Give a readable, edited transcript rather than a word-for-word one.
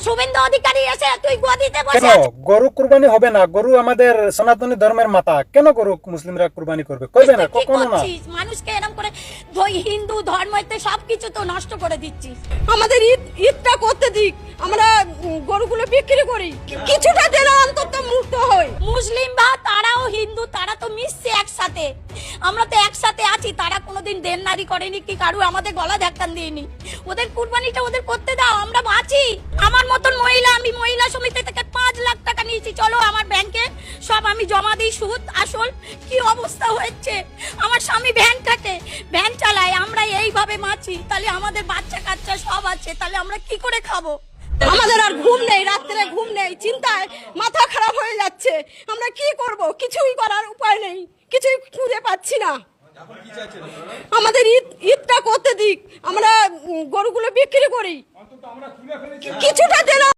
শুভেন্দু অধিকারী এসে তুই গদিতে কেন বসে আছিস। গরু কুরবানি হবে না? গরু আমাদের সনাতনী ধর্মের মাতা, কেন গরু মুসলিমরা কুরবানি করবে? করবে না, তুই কি কখনো না। করছিস? মানুষকে এরকম করে হিন্দু ধর্মতে সবকিছু তো নষ্ট করে দিচ্ছিস। আমাদের ঈদটা করতে দিক, আমরা গরুগুলো বিক্রি করি, কিছুটা যেন অন্তত মুক্ত হই। মুসলিম বা তারাও হিন্দু, তারা তো মিশছে একসাথে, আমরা তো একসাথে আছি। তারা কোনোদিন দেননারি করেনি কি কারু আমাদের গলা ধাক্কান দিইনি। ওদের কুরবানিটা ওদের করতে দাও, আমরা বাঁচি। আমার মতন মহিলা, আমি মহিলা সমিতি থেকে 5 লাখ টাকা নিয়েছি, চলো আমার ব্যাংকে সব আমি জমা দিই, সুদ আসল। কি অবস্থা হচ্ছে, আমার স্বামী ভ্যান চালায়, আমরা এইভাবে বাঁচি। তাহলে আমাদের বাচ্চা কাচ্চা সব আছে, তাহলে আমরা কি করে খাবো? আমাদের আর ঘুম নেই, রাত্রে ঘুম নেই, চিন্তায় মাথা খারাপ হয়ে যাচ্ছে। আমরা কি করব? কিছুই করার উপায় নেই, কিছুই খুঁজে পাচ্ছি না। আমাদের ঈদটা করতে দিক, আমরা গরুগুলো বিক্রি করি, কিছুটা যেন